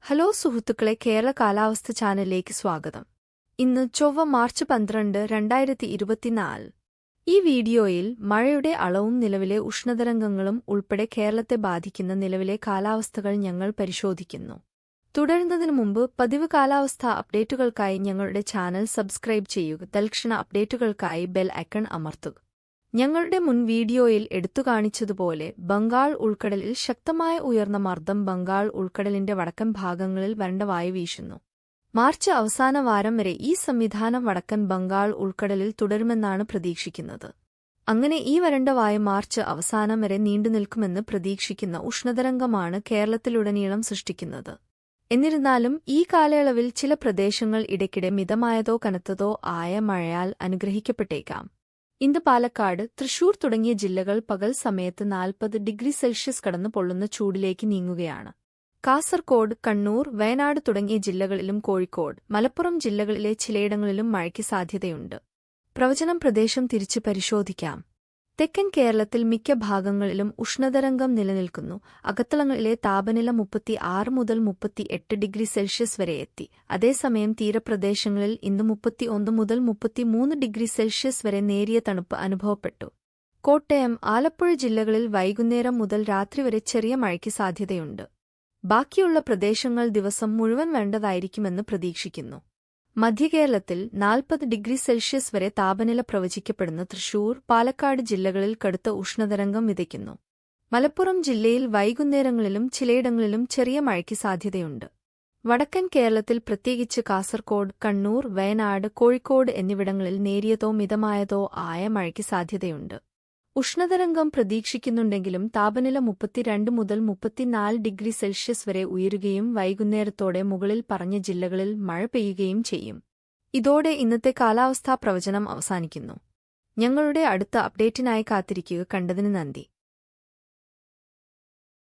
Hello സുഹൃത്തുക്കളെ, കേരള കാലാവസ്ഥ ചാനലിലേക്ക് സ്വാഗതം. ഇന്ന് ചൊവ്വ മാർച്ച് 12, 2024. ഈ വീഡിയോയിൽ മഴയുടെ അളവും നിലവിലെ ഉഷ്ണതരംഗങ്ങളും ഉൾപ്പെടെ കേരളത്തെ ബാധിക്കുന്ന നിലവിലെ കാലാവസ്ഥകൾ ഞങ്ങൾ പരിശോധിക്കുന്നു. തുടരുന്നതിനു മുമ്പ് പതിവ് കാലാവസ്ഥാ അപ്ഡേറ്റുകൾക്കായി ഞങ്ങളുടെ ചാനൽ സബ്സ്ക്രൈബ് ചെയ്യുക. തൽക്ഷണ അപ്ഡേറ്റുകൾക്കായി ബെൽ ഐക്കൺ അമർത്തുക. ഞങ്ങളുടെ മുൻ വീഡിയോയിൽ എടുത്തുകാണിച്ചതുപോലെ ബംഗാൾ ഉൾക്കടലിൽ ശക്തമായ ഉയർന്ന മർദ്ദം ബംഗാൾ ഉൾക്കടലിന്റെ വടക്കൻ ഭാഗങ്ങളിൽ വരണ്ട വായു വീശുന്നു. മാർച്ച് അവസാന വാരം വരെ ഈ സംവിധാനം വടക്കൻ ബംഗാൾ ഉൾക്കടലിൽ തുടരുമെന്നാണ് പ്രതീക്ഷിക്കുന്നത്. അങ്ങനെ ഈ വരണ്ട വായു മാർച്ച് അവസാനം വരെ നീണ്ടുനിൽക്കുമെന്ന് പ്രതീക്ഷിക്കുന്ന ഉഷ്ണതരംഗമാണ് കേരളത്തിലുടനീളം സൃഷ്ടിക്കുന്നത്. എന്നിരുന്നാലും ഈ കാലയളവിൽ ചില പ്രദേശങ്ങൾ ഇടയ്ക്കിടെ മിതമായതോ കനത്തതോ ആയ മഴയാൽ അനുഗ്രഹിക്കപ്പെട്ടേക്കാം. ഇന്ന് പാലക്കാട്, തൃശൂർ തുടങ്ങിയ ജില്ലകൾ പകൽ സമയത്ത് 40°C കടന്നു പൊള്ളുന്ന ചൂടിലേക്ക് നീങ്ങുകയാണ്. കാസർകോട്, കണ്ണൂർ, വയനാട് തുടങ്ങിയ ജില്ലകളിലും കോഴിക്കോട്, മലപ്പുറം ജില്ലകളിലെ ചിലയിടങ്ങളിലും മഴയ്ക്ക് സാധ്യതയുണ്ട്. പ്രവചനം പ്രദേശം തിരിച്ച് പരിശോധിക്കാം. തെക്കൻ കേരളത്തിൽ മിക്ക ഭാഗങ്ങളിലും ഉഷ്ണതരംഗം നിലനിൽക്കുന്നു. അകത്തളങ്ങളിലെ താപനില 36 മുതൽ 38°C വരെ എത്തി. അതേസമയം തീരപ്രദേശങ്ങളിൽ ഇന്ന് 31 മുതൽ 33°C വരെ നേരിയ തണുപ്പ് അനുഭവപ്പെട്ടു. കോട്ടയം, ആലപ്പുഴ ജില്ലകളിൽ വൈകുന്നേരം മുതൽ രാത്രി വരെ ചെറിയ മഴയ്ക്ക് സാധ്യതയുണ്ട്. ബാക്കിയുള്ള പ്രദേശങ്ങൾ ദിവസം മുഴുവൻ വേണ്ടതായിരിക്കുമെന്ന് പ്രതീക്ഷിക്കുന്നു. മധ്യകേരളത്തിൽ 40°C വരെ താപനില പ്രവചിക്കപ്പെടുന്ന തൃശൂർ, പാലക്കാട് ജില്ലകളിൽ കടുത്ത ഉഷ്ണതരംഗം വിതയ്ക്കുന്നു. മലപ്പുറം ജില്ലയിൽ വൈകുന്നേരങ്ങളിലും ചിലയിടങ്ങളിലും ചെറിയ മഴയ്ക്ക് സാധ്യതയുണ്ട്. വടക്കൻ കേരളത്തിൽ പ്രത്യേകിച്ച് കാസർകോട്, കണ്ണൂർ, വയനാട്, കോഴിക്കോട് എന്നിവിടങ്ങളിൽ നേരിയതോ മിതമായതോ ആയ മഴയ്ക്ക് സാധ്യതയുണ്ട്. ഉഷ്ണതരംഗം പ്രതീക്ഷിക്കുന്നുണ്ടെങ്കിലും താപനില 32 മുതൽ 34°C വരെ ഉയരുകയും വൈകുന്നേരത്തോടെ മുകളിൽ പറഞ്ഞ ജില്ലകളിൽ മഴ പെയ്യുകയും ചെയ്യും. ഇതോടെ ഇന്നത്തെ കാലാവസ്ഥാ പ്രവചനം അവസാനിക്കുന്നു. ഞങ്ങളുടെ അടുത്ത അപ്ഡേറ്റിനായി കാത്തിരിക്കുക. കണ്ടതിന് നന്ദി.